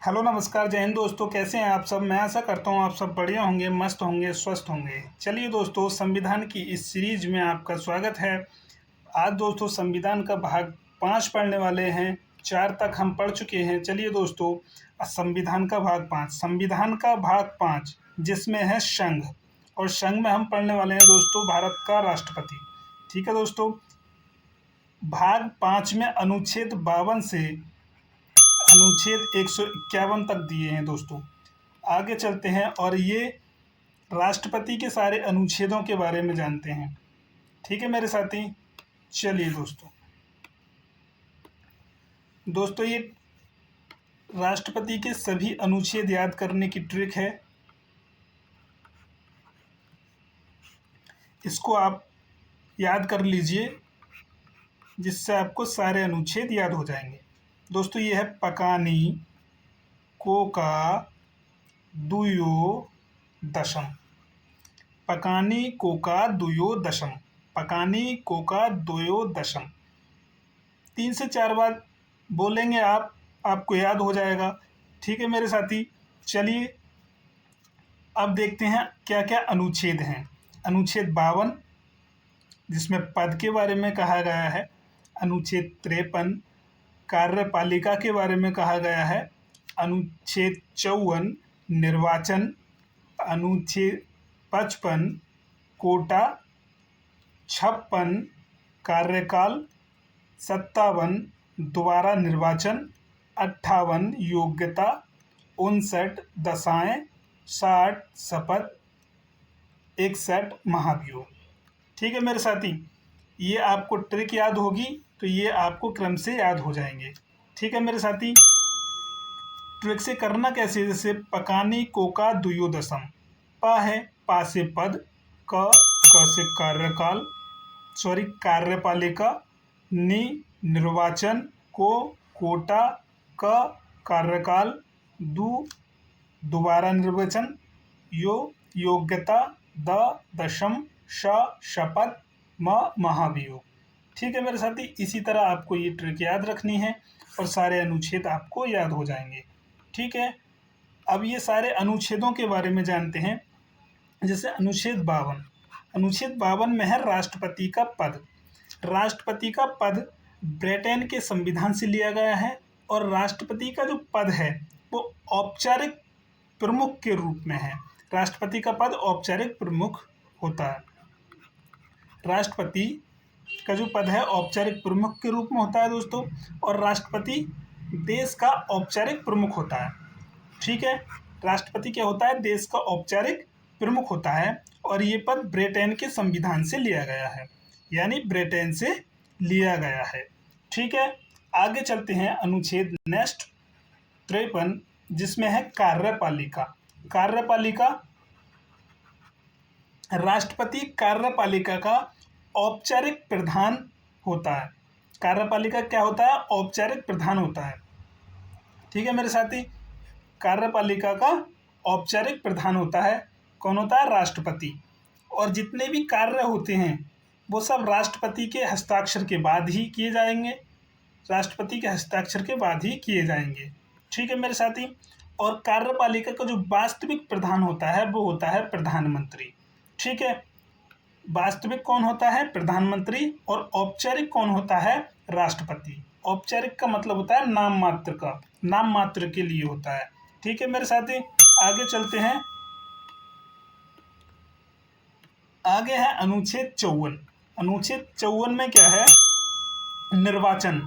Hello नमस्कार जय हिंद दोस्तों, कैसे हैं आप सब। मैं आशा करता हूं आप सब बढ़िया होंगे, मस्त होंगे, स्वस्थ होंगे। चलिए दोस्तों, संविधान की इस सीरीज में आपका स्वागत है। आज दोस्तों संविधान का भाग 5 पढ़ने वाले हैं। 4 तक हम पढ़ चुके हैं। चलिए दोस्तों, संविधान का भाग 5, संविधान का भाग 5 जिसमें है संघ, और संघ में हम पढ़ने वाले हैं दोस्तों भारत का राष्ट्रपति। ठीक है दोस्तों, भाग 5 में अनुच्छेद 52 से अनुच्छेद 151 तक दिए हैं दोस्तों। आगे चलते हैं और ये राष्ट्रपति के सारे अनुच्छेदों के बारे में जानते हैं। ठीक है मेरे साथी, चलिए दोस्तों ये राष्ट्रपति के सभी अनुच्छेद याद करने की ट्रिक है। इसको आप याद कर लीजिए, जिससे आपको सारे अनुच्छेद याद हो जाएंगे। दोस्तों ये है पकानी कोका दुयो दशम, पकानी कोका दुयो दशम, पकानी कोका दुयो दशम। 3 से 4 बार बोलेंगे आप, आपको याद हो जाएगा। ठीक है मेरे साथी, चलिए अब देखते हैं क्या क्या अनुच्छेद हैं। अनुच्छेद 52 जिसमें पद के बारे में कहा गया है। अनुच्छेद 53 कार्यपालिका के बारे में कहा गया है। अनुच्छेद 54 निर्वाचन, अनुच्छेद 55 कोटा, 56 कार्यकाल, 57 दोबारा निर्वाचन, 58 योग्यता, 59 दशाएं, 60 शपथ, 61 महाभियोग। ठीक है मेरे साथी, ये आपको ट्रिक याद होगी तो ये आपको क्रम से याद हो जाएंगे। ठीक है मेरे साथी, ट्रिक से करना कैसे, जैसे पकानी कोका दुयो दशम, प है पा से पद, क से कार्यकाल, कार्यपालिका, नि निर्वाचन, को कोटा, क कार्यकाल, दोबारा निर्वाचन, योग्यता, दशम, शपथ, महाभियोग। ठीक है मेरे साथी, इसी तरह आपको ये ट्रिक याद रखनी है और सारे अनुच्छेद आपको याद हो जाएंगे। ठीक है, अब ये सारे अनुच्छेदों के बारे में जानते हैं। जैसे अनुच्छेद 52, अनुच्छेद 52 में है राष्ट्रपति का पद। राष्ट्रपति का पद ब्रिटेन के संविधान से लिया गया है, और राष्ट्रपति का जो पद है वो औपचारिक प्रमुख के रूप में है। राष्ट्रपति का पद औपचारिक प्रमुख होता है। राष्ट्रपति का जो पद है औपचारिक प्रमुख के रूप में होता है दोस्तों, और राष्ट्रपति देश का औपचारिक प्रमुख होता है। ठीक है, राष्ट्रपति क्या होता है, देश का औपचारिक प्रमुख होता है, और ये पद ब्रिटेन के संविधान से लिया गया है, यानी ब्रिटेन से लिया गया है। ठीक है, आगे चलते हैं अनुच्छेद नेक्स्ट 53 जिसमें है कार्यपालिका। कार्यपालिका, राष्ट्रपति कार्यपालिका का औपचारिक प्रधान होता है। कार्यपालिका क्या होता है, औपचारिक प्रधान होता है। ठीक है मेरे साथी, कार्यपालिका का औपचारिक प्रधान होता है। कौन होता है, राष्ट्रपति। और जितने भी कार्य होते हैं वो सब राष्ट्रपति के हस्ताक्षर के बाद ही किए जाएंगे, राष्ट्रपति के हस्ताक्षर के बाद ही किए जाएंगे। ठीक है मेरे साथी, और कार्यपालिका का जो वास्तविक प्रधान होता है वो होता है प्रधानमंत्री। ठीक है, वास्तविक कौन होता है, प्रधानमंत्री, और औपचारिक कौन होता है, राष्ट्रपति। औपचारिक का मतलब होता है नाम मात्र का, नाम मात्र के लिए होता है। ठीक है मेरे साथी, आगे चलते हैं। आगे है अनुच्छेद 54। अनुच्छेद 54 में क्या है, निर्वाचन।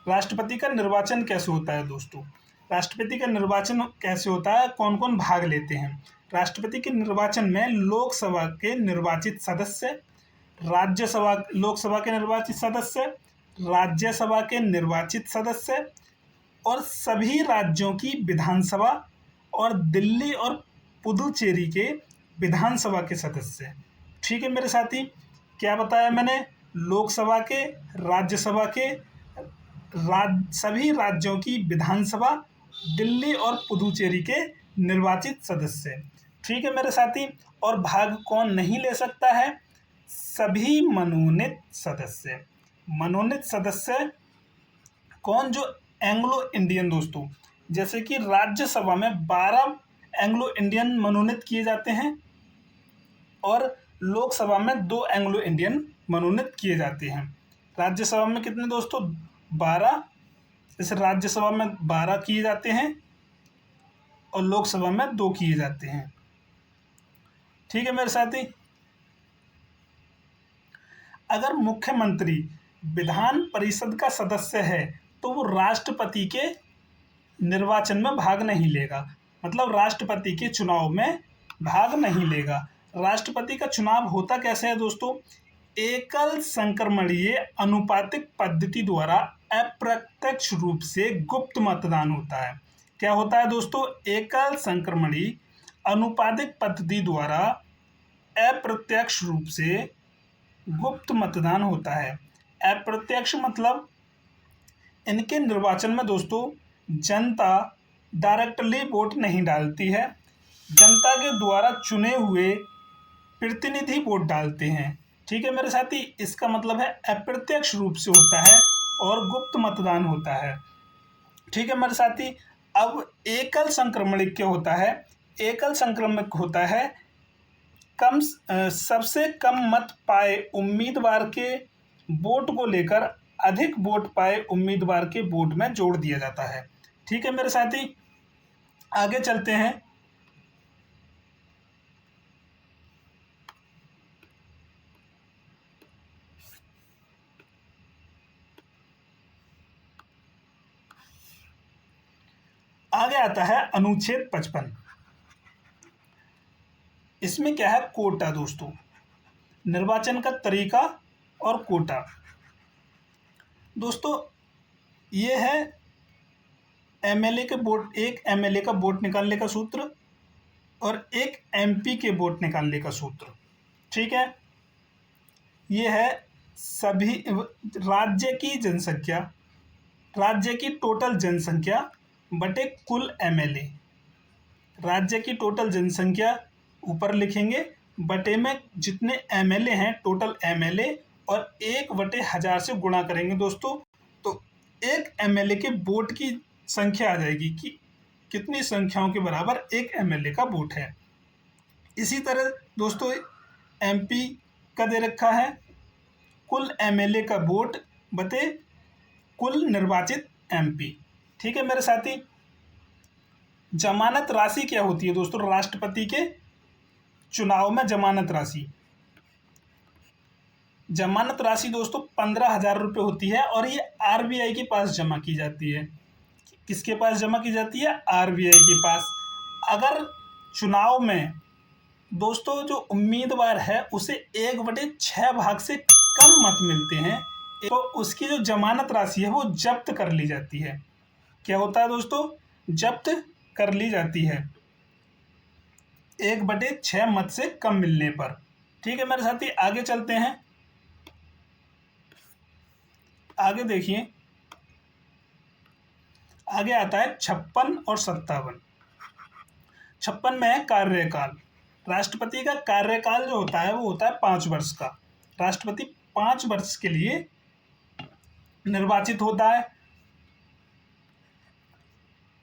राष्ट्रपति का निर्वाचन कैसे होता है दोस्तों, राष्ट्रपति का निर्वाचन कैसे होता है, कौन कौन भाग लेते हैं। राष्ट्रपति के निर्वाचन में लोकसभा के निर्वाचित सदस्य, राज्यसभा, लोकसभा के निर्वाचित सदस्य, राज्यसभा के निर्वाचित सदस्य, और सभी राज्यों की विधानसभा, और दिल्ली और पुदुचेरी के विधानसभा के सदस्य। ठीक है मेरे साथी, क्या बताया मैंने, लोकसभा के, राज्यसभा के, सभी राज्यों की विधानसभा, दिल्ली और पुदुचेरी के निर्वाचित सदस्य। ठीक है मेरे साथी, और भाग कौन नहीं ले सकता है, सभी मनोनीत सदस्य। मनोनीत सदस्य कौन, जो एंग्लो इंडियन दोस्तों, जैसे कि राज्यसभा में 12 एंग्लो इंडियन मनोनीत किए जाते हैं और लोकसभा में 2 एंग्लो इंडियन मनोनीत किए जाते हैं। राज्यसभा में कितने दोस्तों? 12। जैसे राज्यसभा में 12 किए जाते हैं और लोकसभा में 2 किए जाते हैं। ठीक है मेरे साथी। अगर मुख्यमंत्री विधान परिषद का सदस्य है तो वो राष्ट्रपति के निर्वाचन में भाग नहीं लेगा, मतलब राष्ट्रपति के चुनाव में भाग नहीं लेगा। राष्ट्रपति का चुनाव होता कैसे है दोस्तों? एकल संक्रमणीय अनुपातिक पद्धति द्वारा अप्रत्यक्ष रूप से गुप्त मतदान होता है। क्या होता है दोस्तों? एकल संक्रमणीय अनुपातिक पद्धति द्वारा अप्रत्यक्ष रूप से गुप्त मतदान होता है। अप्रत्यक्ष मतलब इनके निर्वाचन में दोस्तों जनता डायरेक्टली वोट नहीं डालती है, जनता के द्वारा चुने हुए प्रतिनिधि वोट डालते हैं। ठीक है मेरे साथी, इसका मतलब है अप्रत्यक्ष रूप से होता है और गुप्त मतदान होता है। ठीक है मेरे साथी। अब एकल संक्रमणिक क्या होता है? एकल संक्रमणिक होता है सबसे कम मत पाए उम्मीदवार के वोट को लेकर अधिक वोट पाए उम्मीदवार के वोट में जोड़ दिया जाता है। ठीक है मेरे साथी, आगे चलते हैं। आगे आता है अनुच्छेद 55। इसमें क्या है? कोटा दोस्तों, निर्वाचन का तरीका और कोटा। दोस्तों ये है एमएलए के वोट, एक एमएलए का वोट निकालने का सूत्र और एक एमपी के वोट निकालने का सूत्र। ठीक है, ये है सभी राज्य की जनसंख्या, राज्य की टोटल जनसंख्या बटे कुल एमएलए। राज्य की टोटल जनसंख्या ऊपर लिखेंगे, बटे में जितने एमएलए हैं टोटल एमएलए, और 1/1000 से गुणा करेंगे दोस्तों, तो एक एमएलए के वोट की संख्या आ जाएगी कि कितनी संख्याओं के बराबर एक एमएलए का वोट है। इसी तरह दोस्तों एमपी का दे रखा है कुल एमएलए का वोट बटे कुल निर्वाचित एमपी। ठीक है मेरे साथी। जमानत राशि क्या होती है दोस्तों? राष्ट्रपति के चुनाव में जमानत राशि, जमानत राशि दोस्तों 15,000 रुपये होती है और ये आरबीआई के पास जमा की जाती है। किसके पास जमा की जाती है? आरबीआई के पास। अगर चुनाव में दोस्तों जो उम्मीदवार है उसे 1/6 भाग से कम मत मिलते हैं तो उसकी जो जमानत राशि है वो जब्त कर ली जाती है। क्या होता है दोस्तों? जब्त कर ली जाती है 1/6 मत से कम मिलने पर। ठीक है मेरे साथी, आगे चलते हैं। आगे देखिए, आगे आता है 56 और 57। 56 में है कार्यकाल। राष्ट्रपति का कार्यकाल जो होता है वो होता है 5 वर्ष का। राष्ट्रपति 5 वर्ष के लिए निर्वाचित होता है।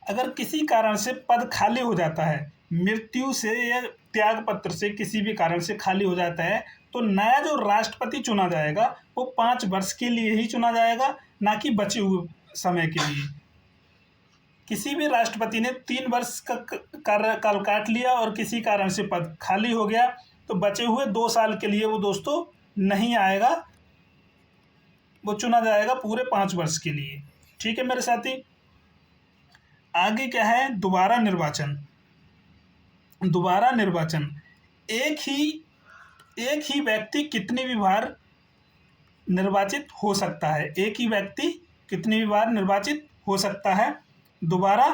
अगर किसी कारण से पद खाली हो जाता है, मृत्यु से या त्याग पत्र से किसी भी कारण से खाली हो जाता है, तो नया जो राष्ट्रपति चुना जाएगा वो 5 वर्ष के लिए ही चुना जाएगा, ना कि बचे हुए समय के लिए। किसी भी राष्ट्रपति ने 3 वर्ष का कार्यकाल काट लिया और किसी कारण से पद खाली हो गया तो बचे हुए 2 साल के लिए वो दोस्तों नहीं आएगा, वो चुना जाएगा पूरे 5 वर्ष के लिए। ठीक है मेरे साथी। आगे क्या है? दोबारा निर्वाचन। दोबारा निर्वाचन, एक ही व्यक्ति कितनी भी बार निर्वाचित हो सकता है, एक ही व्यक्ति कितनी भी बार निर्वाचित हो सकता है, दोबारा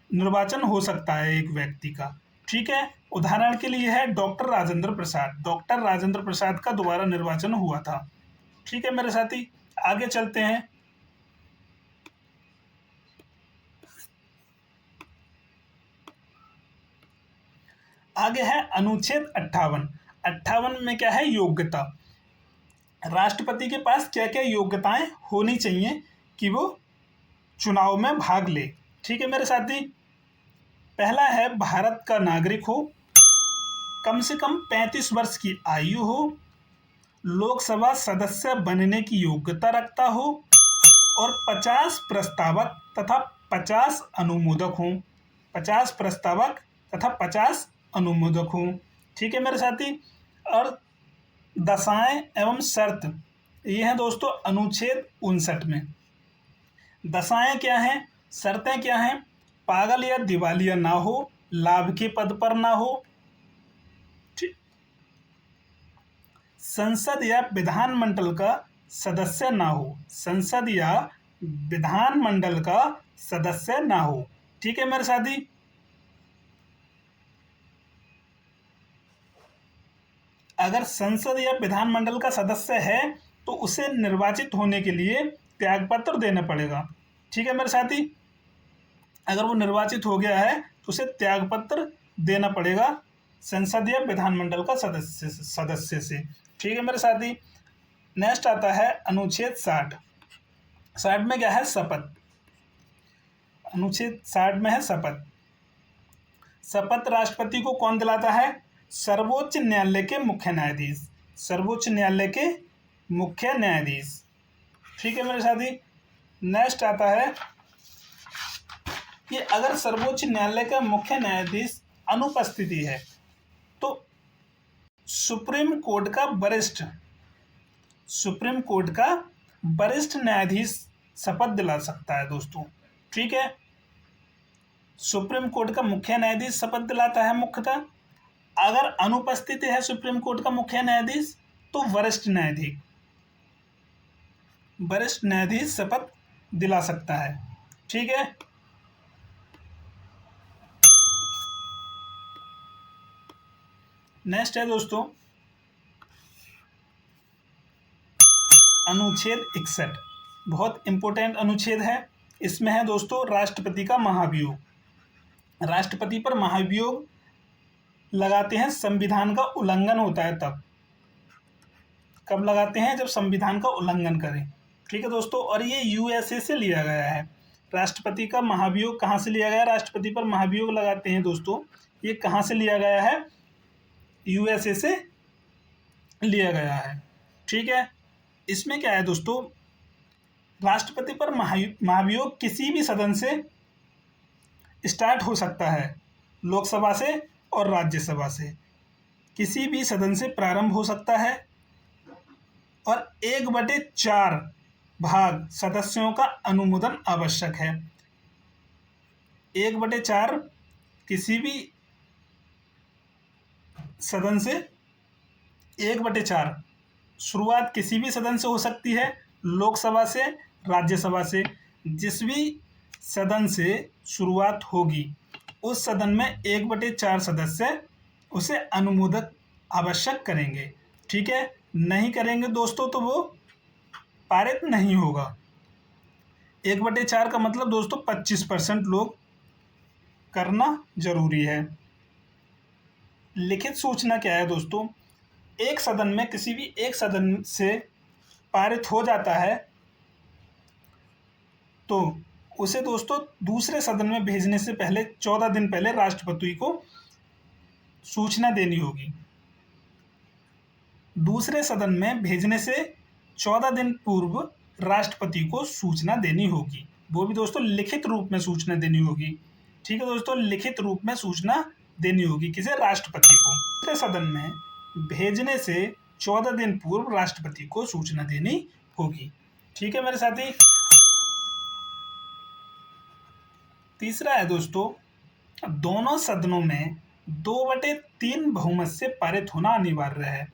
निर्वाचन हो सकता है एक व्यक्ति का। ठीक है, उदाहरण के लिए है डॉक्टर राजेंद्र प्रसाद। डॉक्टर राजेंद्र प्रसाद का दोबारा निर्वाचन हुआ था। ठीक है मेरे साथी, आगे चलते हैं। आगे है अनुच्छेद 58। 58 में क्या है? योग्यता। राष्ट्रपति के पास क्या क्या योग्यताएं होनी चाहिए कि वो चुनाव में भाग ले। ठीक है मेरे साथी। पहला है भारत का नागरिक हो, कम से कम 35 वर्ष की आयु हो, लोकसभा सदस्य बनने की योग्यता रखता हो और 50 प्रस्तावक तथा 50 अनुमोदक हों। 50 प्रस्तावक तथा 50 अनुमोदक हों। ठीक है मेरे साथी। और दशाएं एवं शर्त ये हैं दोस्तों अनुच्छेद 59 में। दशाएं क्या हैं, शर्तें क्या हैं? पागल या दिवालिया ना हो, लाभ के पद पर ना हो, संसद या विधानमंडल का सदस्य ना हो, संसद या विधानमंडल का सदस्य ना हो। ठीक है मेरे साथी। अगर संसद या विधानमंडल का सदस्य है तो उसे निर्वाचित होने के लिए त्यागपत्र देना पड़ेगा। ठीक है मेरे साथी। अगर वो निर्वाचित हो गया है तो उसे त्यागपत्र देना पड़ेगा संसद या विधानमंडल का सदस्य से। ठीक है मेरे साथी। नेक्स्ट आता है अनुच्छेद 60। 60 में क्या है? शपथ। अनुच्छेद 60 में है शपथ। शपथ राष्ट्रपति को कौन दिलाता है? सर्वोच्च न्यायालय के मुख्य न्यायाधीश। सर्वोच्च न्यायालय के मुख्य न्यायाधीश। ठीक है मेरे साथी। नेक्स्ट आता है कि अगर सर्वोच्च न्यायालय का मुख्य न्यायाधीश अनुपस्थिति है तो सुप्रीम कोर्ट का वरिष्ठ न्यायाधीश शपथ दिला सकता है दोस्तों। ठीक है। सुप्रीम कोर्ट का मुख्य न्यायाधीश शपथ दिलाता है मुख्यतः। अगर अनुपस्थित है सुप्रीम कोर्ट का मुख्य न्यायाधीश तो वरिष्ठ न्यायाधीश शपथ दिला सकता है। ठीक है। नेक्स्ट है दोस्तों अनुच्छेद 61। बहुत इंपॉर्टेंट अनुच्छेद है। इसमें है दोस्तों राष्ट्रपति का महाभियोग। राष्ट्रपति पर महाभियोग लगाते हैं संविधान का उल्लंघन होता है तब। कब लगाते हैं? जब संविधान का उल्लंघन करें। ठीक है दोस्तों। और ये यूएसए से लिया गया है। राष्ट्रपति का महाभियोग कहाँ से लिया गया? राष्ट्रपति पर महाभियोग लगाते हैं दोस्तों, ये कहाँ से लिया गया है? यूएसए से लिया गया है। ठीक है। इसमें क्या है दोस्तों, राष्ट्रपति पर महाभियोग किसी भी सदन से स्टार्ट हो सकता है, लोकसभा से और राज्यसभा से। किसी भी सदन से प्रारंभ हो सकता है और 1/4 भाग सदस्यों का अनुमोदन आवश्यक है। 1/4 किसी भी सदन से 1/4 शुरुआत किसी भी सदन से हो सकती है, लोकसभा से, राज्यसभा से। जिस भी सदन से शुरुआत होगी उस सदन में 1/4 सदस्य उसे अनुमोदक आवश्यक करेंगे। ठीक है। नहीं करेंगे दोस्तों तो वो पारित नहीं होगा। 1/4 का मतलब दोस्तों 25% लोग करना जरूरी है। लिखित सूचना क्या है दोस्तों, एक सदन में किसी भी एक सदन से पारित हो जाता है तो उसे दोस्तों दूसरे सदन में भेजने से पहले 14 दिन पहले राष्ट्रपति को सूचना देनी होगी। दूसरे सदन में भेजने से 14 दिन पूर्व राष्ट्रपति को सूचना देनी होगी। वो भी दोस्तों लिखित रूप में सूचना देनी होगी। ठीक है दोस्तों। लिखित रूप में सूचना देनी होगी किसे? राष्ट्रपति को। दूसरे सदन में भेजने से 14 दिन पूर्व राष्ट्रपति को सूचना देनी होगी। ठीक है मेरे साथी। तीसरा है दोस्तों, दोनों सदनों में 2/3 बहुमत से पारित होना अनिवार्य है।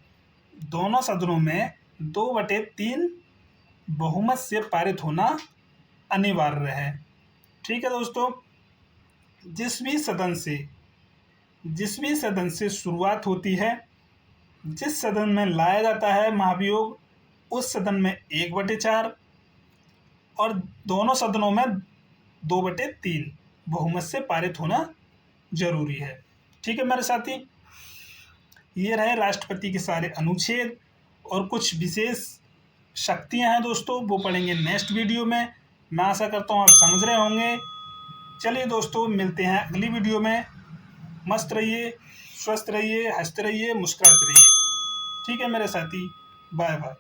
दोनों सदनों में 2/3 बहुमत से पारित होना अनिवार्य है। ठीक है दोस्तों। जिस भी सदन से शुरुआत होती है, जिस सदन में लाया जाता है महाभियोग, उस सदन में 1/4 और दोनों सदनों में 2/3 बहुमत से पारित होना जरूरी है। ठीक है मेरे साथी। ये रहे राष्ट्रपति के सारे अनुच्छेद और कुछ विशेष शक्तियां हैं दोस्तों, वो पढ़ेंगे नेक्स्ट वीडियो में। मैं आशा करता हूँ आप समझ रहे होंगे। चलिए दोस्तों, मिलते हैं अगली वीडियो में। मस्त रहिए, स्वस्थ रहिए, हंसते रहिए, मुस्कुराते रहिए। ठीक है मेरे साथी, बाय बाय।